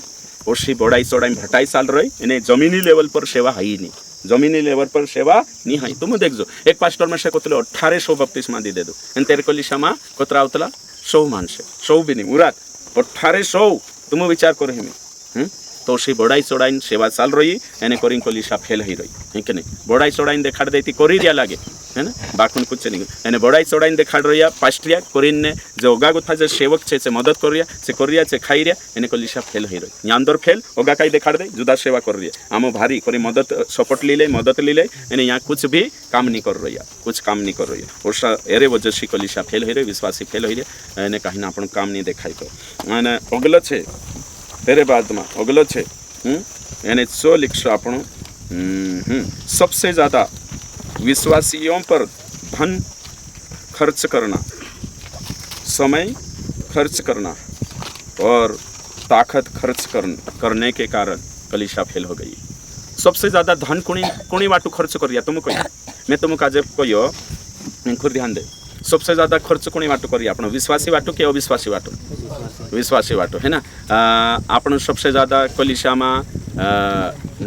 Speaker 1: ओसी बड़ाई चौड़ाई भटाई चाल रही इन्हें जमीनी लेवल पर सेवा है ही नहीं जमीनी लेवल पर सेवा नहीं है तुम देखो एक पास्टर में से कोतले 1800 बपतिस्मा दी दे दो इन तेरे कलिशा कोतरा उतला 100 मान से 100 भी नहीं उरात 1800 तुम विचार करो हमें तो सी बड़ाई चौड़ाई सेवा चल रही एने कोरिंग कलिशा फेल ही रही है कि नहीं बड़ाई चौड़ाई देखा देती कोरी दिया लगे है ना बाखुन कुछ नहीं एने बड़ाई चौड़ाई देखा रही पास्टिया कोरिन ने जो ओगा गुथा जो सेवक छे से मदद कर रिया से खाई रिया एने कलिशा फेल ही रही यहाँ अंदर फेल ओगा कहीं देखा दे जुदा सेवा कर रही है आम भारी कोरी मदद सपोर्ट ली ले मदद ली ले एने यहाँ कुछ भी काम नहीं कर रही है कुछ काम नहीं कर रही है ओसा एरे वजह से कलिशा फेल ही रही विश्वासी फेल ही रही एने कहीं अपन काम नहीं देखाई तो एने अगल छे तेरे बाद में अगलो छे यानी 100 लिखो आपण सबसे ज़्यादा विश्वासियों पर धन खर्च करना समय खर्च करना और ताकत खर्च करने के कारण कलिशा फेल हो गई सबसे ज़्यादा धन कुणी वाटू खर्च कर रिया तुम कही मैं तुमको आज कहियो खुद ध्यान दे सबसे ज़्यादा खर्च कुणी वाटू करिए आप विश्वासी वाटू कि अविश्वासी वाटू विश्वासी वाटू है ना आप सबसे ज़्यादा कलिशा में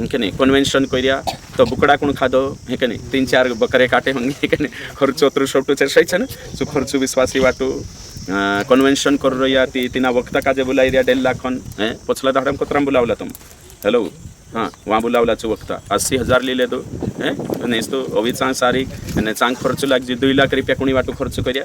Speaker 1: के नहीं कन्वेंशन करिया तो बुकड़ा कौन खा दो है कि नहीं 3-4 बकरे काटे होंगे है कि नहीं खर्च उतर सब सही है ना सो खर्च विश्वासी वाटू कन्वेंशन कर रही तीना वक्ता काजे बुलाई रिया 1.5 लाख है पछला दाड़म कोतरा बुलावला तुम हेलो हाँ वहाँ बुलावला चो वक्ता 80,000 ले ले दो है नहीं तो अभी चांग सारी एने चांग खर्च लग जी 2 लाख रुपया कुणी वाटू खर्च करिया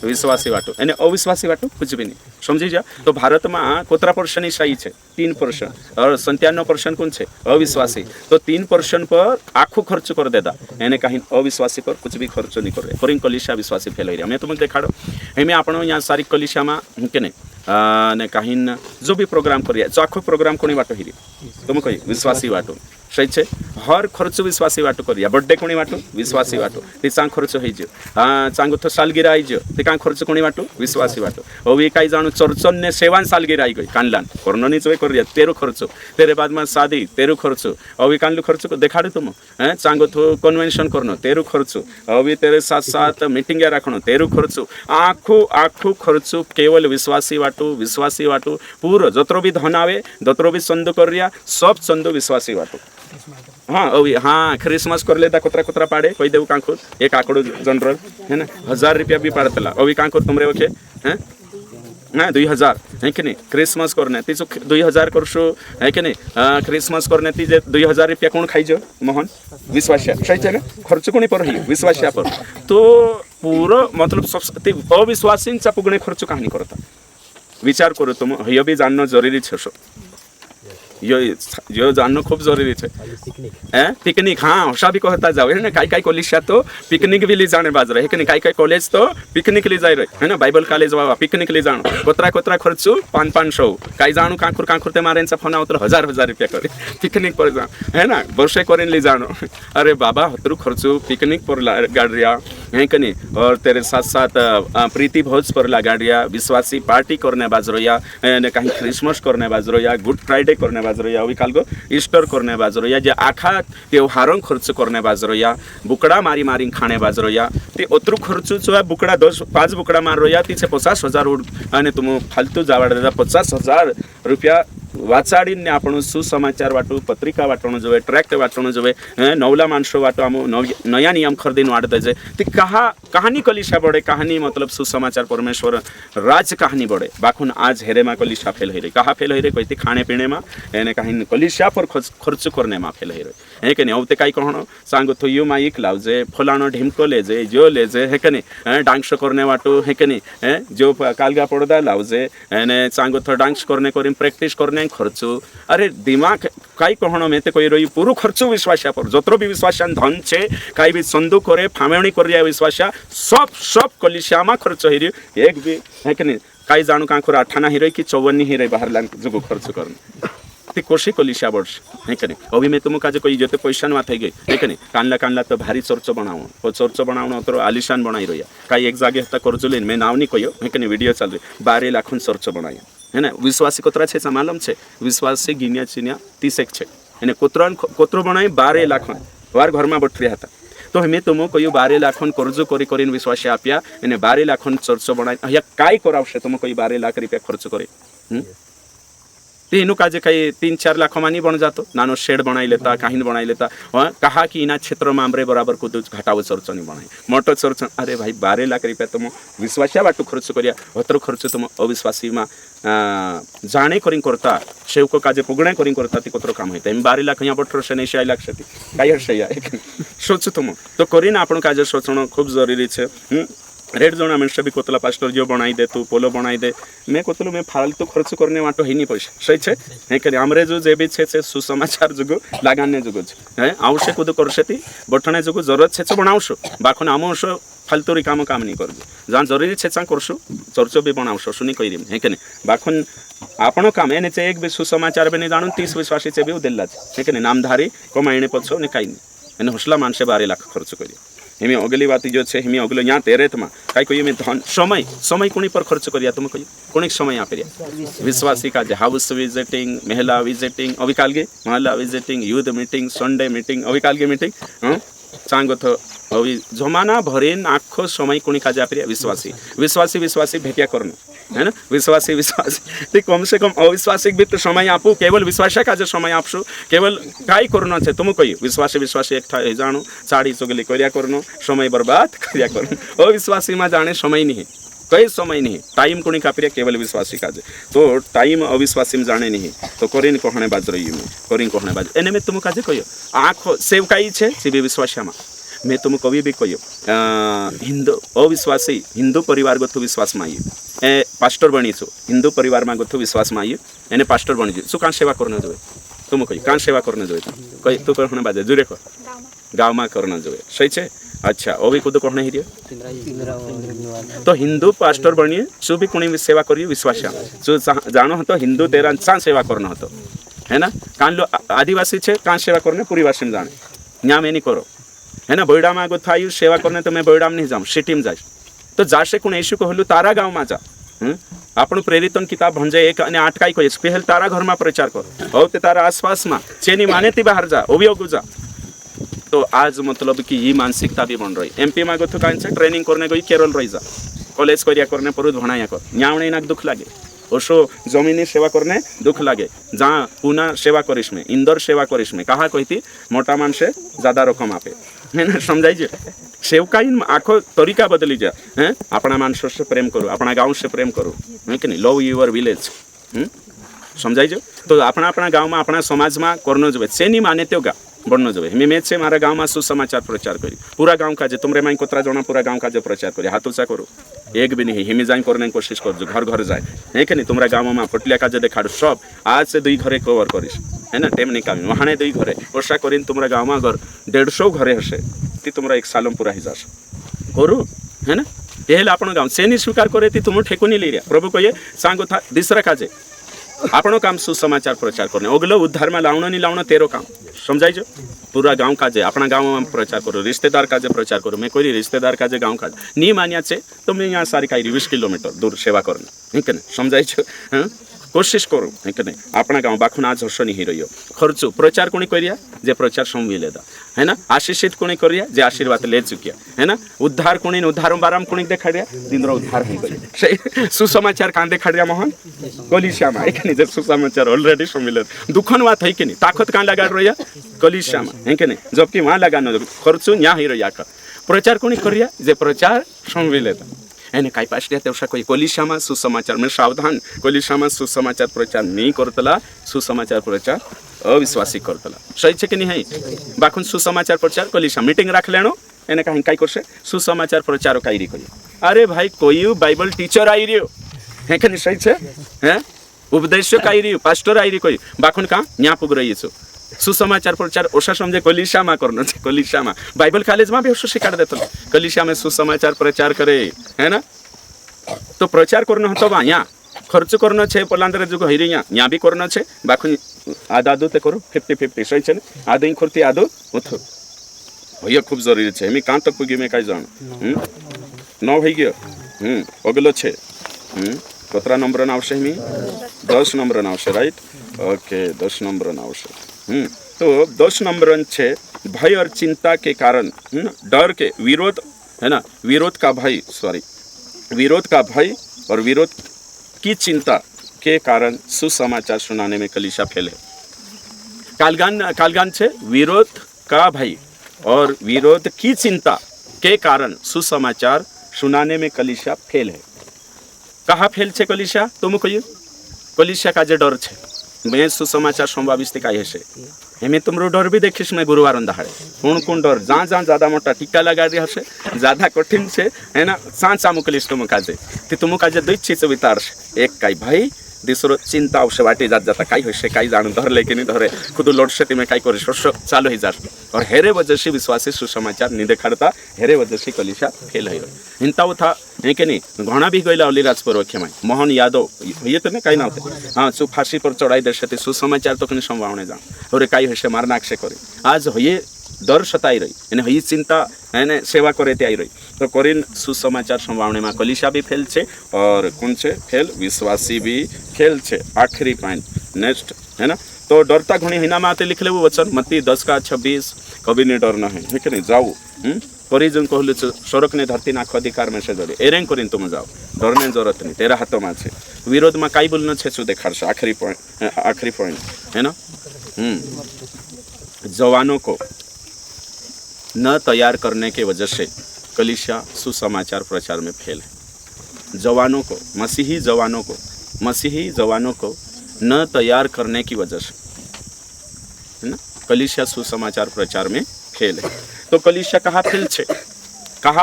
Speaker 1: विश्वासी वाटू एने अविश्वासी वाटू कुछ भी नहीं समझी जा तो भारत में कोतरा पर्सन ईसाई है 3% और 97% कौन है अविश्वासी तो 3% पर आखो खर्च कर देता एने कहीं अविश्वासी पर कुछ भी खर्च नहीं कर रहे कोरिंग कलिशा विश्वासी फेल हो रहा मैं तुम्हें देखा हमें आप यहाँ सारी कलिशा में के नहीं ने कहीं जो भी प्रोग्राम करिए जो आखो प्रोग्राम कोणी वाटो हिरी तुम कही विश्वासी वाटो सही है हर खर्च विश्वासी वाटो करिया बर्थडे कोणी वाटो विश्वासी वाटो ती चांग खर्च हो चांग तो सालगिरा आई ते का खर्च कोणी वाटो विश्वासी वाटो अभी कहीं जानू चर्चन ने सेवान सालगिरा आई गई कानलान करनी चो करिया तेरो खर्च तेरे बाद में शादी तेरो खर्च अभी कानलू खर्च को देखा तुम है चांगो तो कन्वेंशन करनो तेरो खर्च अभी तेरे साथ साथ मीटिंग रखनो तेरो खर्च आखो आखो खर्च केवल विश्वासी वाटो पूरा जतरो भी धन आवे जतरो भी चंदो कर रिया सब चंदो विश्वासी वाटो हाँ अभी हाँ क्रिसमस कर लेता कोतरा कोतरा पाड़े कोई देव कांकुर एक आंकड़ो जनरल है ना 1000 रुपया भी पाड़तला अभी कांकुर तुमरे ओके हैं ना 2000 है कि नहीं क्रिसमस करने ती जो 2000 करशो है कि नहीं क्रिसमस करने ती जे 2000 रुपया कौन खाई जो मोहन विश्वासिया सही है खर्च कोणी पर ही विश्वासिया पर तो पूरा मतलब सब अविश्वासी पुगणे खर्च कहानी करता विचार करो तुम ये भी जानना जरूरी है यो जानणं खूप जरुरी आहे पिकनिक हाँ अशा भी कहता जाओ है ना काय कॉलेज तो पिकनिक भी ले जाने बाजर है कि काय कॉलेज तो पिकनिक ले जाए है ना बाइबल कॉलेज बाबा पिकनिक ले जाणं कोतरा खर्चू 500 काय जाणू कांकुर ते मारेंचा फोन आवतर हजार रुपया करे पिकनिक पर जा है ना वर्षे करें ले जाणं अरे बाबा हतरू खर्चू पिकनिक पर गाड़िया है कि नहीं और तेरे साथ साथ प्रीति भोज पर ला गाड़िया विश्वासी पार्टी करने बाजरो या कहीं क्रिसमस करने बाजरो या गुड फ्राइडे करने बाजरो या अभी काल को ईस्टर करने बाजरो या जे आखा त्योहारों खर्च करने बाजरो या बुकड़ा मारी खाने बाजरो या ते ओतरू खर्च जो है बुकड़ा 5 बुकड़ा मारो या तिचे 50,000 उड आणि तुम फालतू जावाड 50,000 रुपया वाचाडीने आपण सुसमाचार वाटू पत्रिका वाटणं जो ट्रॅक्ट वाटणं जो नवला माणसं वाटू आम नया नियम खरदीन वाढत आहे ती कहानी कलिशा बड़े कहानी मतलब सुसमाचार परमेश्वर राज कहानी बड़े बाखुन आज हेरे कलिशा फेल हो रही कहा फेल हो रही कहती खाने पीने में एने कहीं कलिशा पर खर्च करने में फेल हो रही है कि नहीं अवते कहीं कहण सांगो तो यू माइक लावजे फलाणो ढिमको लेजे जो लेजे है कि नहीं डांस करने वाटू है कि नहीं जो कालगा पड़दा लावजे एने सांगो तो डांस करने करीन प्रैक्टिस करने खर्चो अरे दिमाग काही कहण में कोई रही पूरु खर्चो विश्वासा पर जत्रो भी विश्वासा धन छे काही भी संदूक करे फामेवणी कर विश्वासा सब कलिशा में खर्च हो एक भी है कि नहीं काही जाणू कांकुर 58 ही रही कि 54 ही रही बाहर लान जो खर्च करने ती कोशी कलिशा वर्ष है कि नहीं अभी मैं तुमको आज कोई जते पैसा ना थे गई है कि नहीं कानला तो भारी चर्च बनाओ चर्च बनाओ तो आलिशान बनाई रही कई एक जागे हता कर मैं नाव नहीं कहो है कि नहीं वीडियो चल रही 12 लाख चर्च बनाया है ना विश्वासी कोतरा छे मालूम छे विश्वासी गिनिया चिनिया 30 है ना कोतरो बनाई 12 लाख वार घर में बटरी था तो हमें तुम कहो 12 लाख कर्ज करी विश्वास आप्या एने 12 लाख चर्च बनाई काय करावशे तुम कही 12 लाख रुपया खर्च करे तेनु काजे कहीं 3-4 लाख मानी बन जातो नानो शेड बनाई लेता कहीं बनाई लेता कहा कि इना क्षेत्र में आमरे बराबर को घाटाव चर्च नहीं बनाई मोटो चर्च अरे भाई 12 लाख रुपया तुम विश्वासिया बाटू खर्च करिया हतर खर्च तुम अविश्वासी में जाने करी करता शेवको काजे पुगणे करी करता ती कोतरो काम होता 12 लाख यहाँ 18 लाख शती काय हर्षया सोच तुम तो करीन आपण काजे सोचणं खूब जरूरी है रेड जोन मनुष्य भी कोतला पास्टर जो बनाई दे तू पोलो बनाई दे मैं कोतलो में फालतू खर्च करने वाटो ही नहीं पैसा सही छे है कि हमरे जो जे भी छे सुसमाचार जुगो लगाने जुगो है आवश्यक उद करशती बठने जुगो जरूरत छे बनावशो बाखन आमोश फालतू काम नहीं कर जहाँ जरूरी छे करशो चर्चो भी बनावशो सुनी कही है कि नहीं बाखन आपण काम एने चे एक भी सुसमाचार भी नहीं जानून 30 विश्वासी चे भी दिल्ला है कि नहीं नामधारी कमाईने पछो ने कहीं नहीं हौसला मानसे 12 लाख खर्च करिए हिमी अगली बात जो है हिमी अगलो यहाँ तेरेत में कहीं कोई में धन समय कुणी पर खर्च करिया तुम कही कुणी समय यहाँ पे विश्वासी का हाउस विजिटिंग महिला विजिटिंग अभी काल के महिला visiting youth meeting Sunday meeting अभी काल के मीटिंग सांगो तो अभी जमाना भरेन आखो समय कुणी का जा विश्वासी भेटिया करना है ना विश्वासी ते कम से कम अविश्वासी भी तो समय आपू केवल विश्वास का जो समय आपसु केवल काय करना छे तुम कही विश्वासी एक जानो साड़ी चुगली करिया करनो समय बर्बाद करिया करनो अविश्वासी में जाने समय नहीं कई समय नहीं टाइम कुणी कापिया केवल विश्वासी का तो टाइम अविश्वासी में जाने नहीं तो करीन कहने बाज रही में करीन कहने बाज एने में तुम काजे कहो आँख सेवकाई छे सीबे विश्वासिया में मैं तुम कभी भी कहो हिंदू अविश्वासी हिंदू परिवार गो विश्वास में आइए पास्टर बनी छो हिंदू परिवार में गो विश्वास में आइए एने पास्टर बनी छो कान सेवा करना जो तुम कही कान सेवा करना जो कही तू कहने बाजे जुरे कह गाँव में करना जो सही छे अच्छा अभी खुद कहने ही तो हिंदू पास्टर बनिए सो भी कुणी सेवा करिए विश्वास जो जानो हो तो हिंदू तेरा चा सेवा करना हो तो है ना कान लो आदिवासी छे कान सेवा करने पूरी वासी में जाने यहाँ में नहीं करो है ना बैडाम आगो था सेवा करने तो मैं बैडाम नहीं जाऊँ सिटी में जाए तो जाशे कुण यीशु कहलू तारा गाँव में जा आपण प्रेरितन किताब भंजे 1 અને 8 काय कहे पहल तारा घर में प्रचार कर हो ते तारा आसपास में चेनी माने ती बाहर जा ओ भी अगु जा तो आज मतलब कि ये मानसिकता भी बन रही एमपी में गो तो कहीं से ट्रेनिंग करने गई केरल रही जा कॉलेज करिया करने पर भणाया कर न्यावणे नाक दुख लागे ओशो जमीनी सेवा करने दुख लागे जहाँ पूना सेवा करिश में इंदौर सेवा करिश में कहा कहती मोटा मान से ज़्यादा रकम आपे है ना समझाइए सेवकाई आखो तरीका बदली जा हैं अपना मानसों से प्रेम करो अपना गाँव से प्रेम करो है कि नहीं लव यूर विलेज समझाइए तो अपना गाँव में अपना समाज में करना जो सेनी माने तो गा बढ़न जब हमें मेच से मारा गाँव में सुसमाचार प्रचार करी पूरा गाँव का जे तुमरे माई कोतरा जना पूरा गाँव का जे प्रचार करी हाथ ऊँचा करो एक भी नहीं हिमी जाए करने की कोशिश कर घर घर जाए है कि नहीं तुम्हारा गाँव में पटलिया का जे देखाड़ सब आज से 2 घरे कवर करीस है ना टेम नहीं काम वहाँ 2 घरे ओषा कर तुम्हारा गाँव में अगर 150 घरे हसे ती तुम्हारा 1 साल में पूरा ही जास करू है ना ये आपण गाँव से नहीं स्वीकार करे ती तुम ठेकू नहीं ले रहा प्रभु को ये सांगो था दूसरा काजे आपणो काम सुसमाचार प्रचार करने ओगलो उद्धार में लावण नहीं लावण तेरो काम समझाई पूरा गाँव काजे अपना गाँव में प्रचार करो रिश्तेदार काजे प्रचार करो मैं कोई रिश्तेदार काजे गाँव काजे नहीं मानिया छे तो मैं यहाँ सारी कहीं 20 किलोमीटर दूर सेवा करना है कि नहीं समझाई हाँ कोशिश करो है कि नहीं अपना गाँव बाखुन आज हर्ष नहीं रही खर्चु प्रचार कोणी करिया जे प्रचार संवी लेदा है ना आशीषित कोणी करिया जे आशीर्वाद ले चुकिया है ना उद्धार कोणी उद्धार बाराम कोणी देखा दिया दिन उद्धार हो गई सुसमाचार कान देखा दिया मोहन कलिसियामा है कि नहीं जे सुसमाचार ऑलरेडी संविले दुखन बात है कि नहीं ताकत कान लगा रही कलिसियामा है कि नहीं जबकि वहाँ लगाना खर्चु यहाँ ही रही प्रचार कोणी करिया जे प्रचार संवी लेदा એને કાંઈ પાછળ તેવશા કોઈ કોલિશામાં સુસમાચાર મેં સાવધાન કોલિશામાં સુસમાચાર પ્રચાર નહીં કરતલા સુસમાચાર પ્રચાર અવિશ્વાસી કરતલા સही છે કે નહીં બાખુન સુસમાચાર પ્રચાર કોલિશા મીટિંગ રાખ લેણો એને કાંઈ કાંઈ કરશે સુસમાચાર પ્રચારો કાંઈ કરી અરે ભાઈ કોઈ બાઇબલ ટીચર આવી રહ્યો હે કે નહીં સही છે હે ઉપદેશક આવી રહ્યું પાસ્ટર આવી રહ્યું કોઈ બાખુન કાં ન્યા પુગ રહી છું सुसमाचार प्रचार ओषा समझे कलिशा में करना चाहिए कलिशा में बाइबल कॉलेज में भी ओषा सिखा देते कलिशा में सुसमाचार प्रचार करे है ना तो प्रचार करना हो तो यहाँ खर्च करना है पलांदर जो हरी यहाँ भी करना है बाकी आधा आधो ते करो 50-50 सही है आधो ही खोरती आधो उठो भैया खूब जरूरी है हमें कहाँ तक पुगी में कहीं जान 9 हो गया अगलो है कतरा नंबर ना आवश्य हमें 10 नंबर ना आवश्य राइट ओके 10 नंबर ना आवश्य तो 10 नंबर है भय और चिंता के कारण डर के विरोध है ना विरोध का भय विरोध का भय और विरोध की चिंता के कारण सुसमाचार सुनाने में कलीसिया फेल है कालगान है विरोध का भय और विरोध की चिंता के कारण सुसमाचार सुनाने में कलीसिया फेल है कहाँ फेल है कलीसिया तुम कहिए कलीसिया का जे डर है मैं सुसमाचार संभावित का है हमें तुमरो डर भी देखिस मैं गुरुवार अंधाड़े कौन डर जहाँ जहाँ ज़्यादा मोटा टीका लगा दिया से ज़्यादा कठिन से है ना सांचा मुकलिस तुम काजे ती तुम काजे 2 चीज वितार एक काई भाई दूसरो चिंता औषध वाटे जात जाता काही होशे काही जाण धरले की नहीं धरे खुद लोडसे तुम्हें काही कर चालू ही जात और हेरे वजह से विश्वासी सुसमाचार नहीं देखाड़ता हेरे वजह से कलिशा फेल हो हिंता था है कि नहीं घना भी गईला अलीराजपुर रखे में मोहन यादव ये तो नहीं कहीं ना होते हाँ चु फांसी पर चढ़ाई दे सुसमाचार तो कहीं संभावने जा और कई होशे मारनाक से करे आज ये डर सताई रही यानी ही चिंता है सेवा करे ते आई रही तो करीन सुसमाचार संभावने में कलिशा भी फेल छे और कौन छे फेल विश्वासी भी फेल छे आखिरी पॉइंट नेक्स्ट है ना तो डरता घणी हिना माते लिख लेवु वचन मत्ती 10:26 कभी नहीं डरना है कि नहीं जाओ करी जो कहलु सड़क ने धरती नाख अधिकार में से जोड़े एरें करीन तुम जाओ डरने जरूरत नहीं तेरा हाथों में छे विरोध में कई बोलना छे सु देखाड़ से आखिरी पॉइंट है ना जवानों को न तैयार करने की वजह से कलीसिया सुसमाचार प्रचार में फेल है जवानों को मसीही जवानों को न तैयार करने की वजह से है ना कलीसिया सुसमाचार प्रचार में फेल है तो कलीसिया कहाँ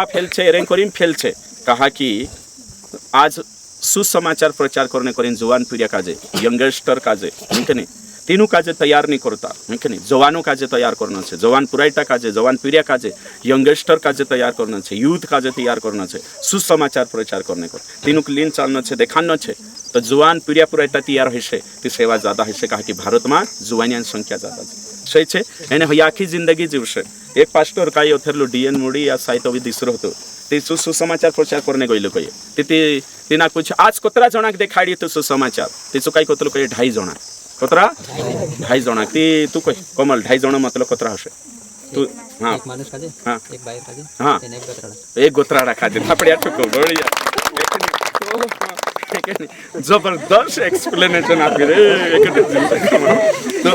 Speaker 1: फेल छे एरें करीम फेल छे कहा कि आज सुसमाचार प्रचार करने करीन जवान पीढ़िया काजे यंगस्टर काजे नहीं तीनों काजे तैयार नहीं करता है कि नहीं जवानों काजे तैयार करना है जवान पुराइटा काजे जवान पीढ़िया काजे यंगस्टर काजे तैयार करना है यूथ काजे तैयार करना है सुसमाचार प्रचार करने को तीनों को लीन चालना है देखाना है तो जवान पीढ़िया पुराइटा तैयार है तो सेवा ज़्यादा है कहा कि भारत में जुवानियान संख्या ज़्यादा है सही है एने हई आखी जिंदगी जीवशे एक पास्टर काही ओथरलो डीएन मोडी या साहित्य अभी दिसरो होतो ते सुसमाचार प्रचार करने गईलो कहे तिना कुछ आज कतरा जणाक देखाडी तो सुसमाचार तेचो काही कतलो कहे 2.5 जना कतरा 2.5 जना ती तू कह कमल 2.5 जना मतलब कतरा हसे तू हाँ
Speaker 4: एक माणूस खाजे
Speaker 1: हाँ
Speaker 4: एक बाहेर खाजे
Speaker 1: हाँ
Speaker 4: एक गोत्राडा
Speaker 1: एक गोत्राडा खाजे थापड्या ठुको बढ़िया है कि जबरदस्त एक्सप्लेनेशन आपके रे तो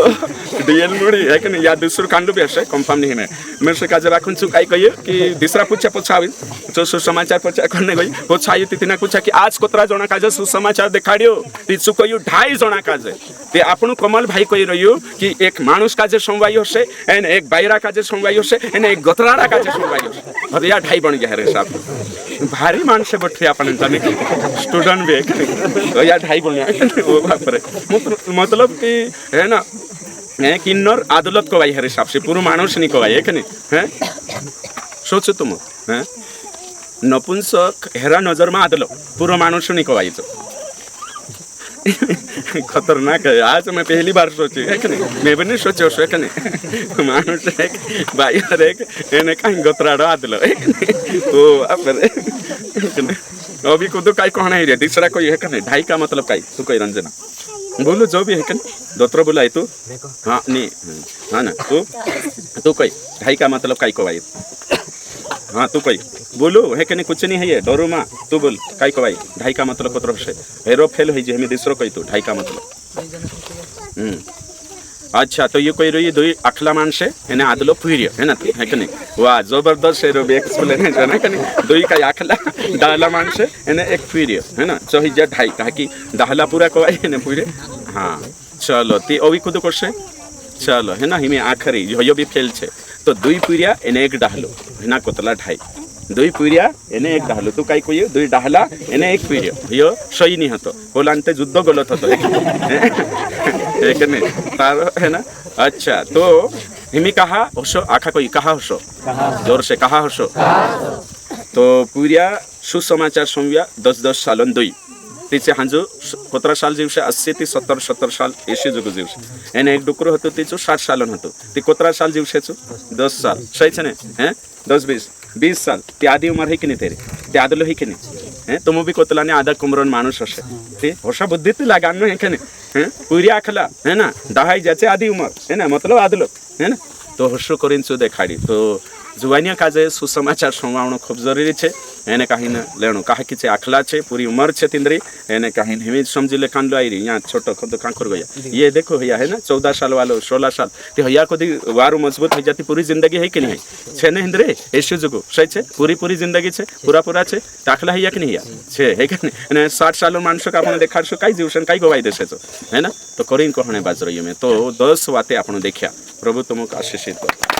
Speaker 1: डीएल मुड़ी है कि या दूसरा कांडो भी है कंफर्म नहीं है मेरे से काज राखुन चुक आई कहिए कि दूसरा पूछावी जो सुसमाचार प्रचार करने गई पूछाई तिना पूछा कि आज कोतरा जना काज सुसमाचार देखाड़ियो तीसु कहियो 2.5 जना काज ते आपन कमल भाई कहि रहियो कि एक मानुष काजे समवाई होसे एन एक बायरा काजे समवाई होसे एन एक गोतराड़ा काजे समवाई होसे और या 2.5 बन गया रे साहब भारी मानसे बैठे अपन जाने की स्टूडेंट भी तो या 2.5 बन गया ओ बाप रे मतलब कि है ना है किन्नर आदलत को भाई हरे साहब से पूरा मानुष नहीं को भाई है कि नहीं हैं सोचो तुम हैं नपुंसक हेरा नजर में आदलो पूरा मानुष नहीं को भाई तो खतरनाक है आज मैं पहली बार सोची है कि नहीं मैं भी नहीं सोचा है कि नहीं मानुष एक भाई हर एक एने कहीं गोतराड़ा आदलो है कि नहीं तो अब अभी को तो काई कहना ही रे दूसरा कोई है कि नहीं 2.5 का मतलब काई तू कोई रंजना बोलो जो भी है कि दोतरा बुलाए तू हाँ नहीं हाँ ना तू कोई 2.5 का मतलब काई को भाई हाँ तू कोई बोलो है कि नहीं कुछ नहीं है ये डरो माँ तू बोल काई को भाई 2.5 का मतलब को तरफ से हेरो फेल हो हमें दूसरो कोई तू 2.5 का मतलब अच्छा तो ये कोई रही 2 अखला मानसे एने आदलो पुरियो है ना है कि नहीं वाह जबरदस्त है रोबी एक्सप्लेनेशन है कि नहीं 2 का अखला डाला मानसे एने एक पुरियो है ना चही जा 2.5 कहा कि डाला पूरा को भाई एने पुरे हाँ चलो ती अभी खुद कर से चलो है ना हिमे आखरी यो भी फेल छे तो 2 पुरिया एने एक डाहलो है ना कोतला 2.5 2 पुरिया एने एक डाहलो तू काई कोई 2 डाहला एने एक पुरियो यो सही नहीं हतो बोलांते युद्ध गलत हतो एक नहीं तार है ना अच्छा तो हिमी कहा होशो आखा कोई कहा होशो जोर से कहा होशो तो पुरिया सुसमाचार समव्या 10 सालन 2 तिचे हांजो 17 साल जीवशे 80 ते 70 साल 80 जुग जीवशे एने एक डुकरो हतो तिचो 60 सालन हतो ती 17 साल जीवशेचो 10 साल सही छे ने हैं 10-20 साल ती आधी उमर है कि नहीं तेरे ते आदलो है कि नहीं हैं तुम भी कोतलाने आधा कुमरन मानुष हसे ते होशा बुद्धि ते लगानो है कि नहीं हैं पूरी आखला है ना 2.5 जाचे आधी उमर है ना मतलब आदलो है ना तो होशो करीन सु देखाड़ी तो जुवानिया काजे सुसमाचार संवावणो खूब जरूरी छे एने कहीं न लेणो कहा कि छे आखला छे पूरी उमर छे तिंदरी एने कहीं हिमी समझिले कांडो आई रही यहाँ छोटो खुद कांकुर गया ये देखो भैया है ना 14 साल वालो 16 साल ते भैया को दी वारू मजबूत हो जाती पूरी जिंदगी है कि नहीं छे ने हिंदरे ऐसे जुगो सही छे पूरी जिंदगी छे पूरा छे दाखला है या कि नहीं छे है कि नहीं 60 साल मानुष का आपने देखाड़शो काई जीवशन काई गवाई देशे है ना तो करीन कहणे बाज रही में तो 10 वाते आपने देखा प्रभु तुमको आशीषित कर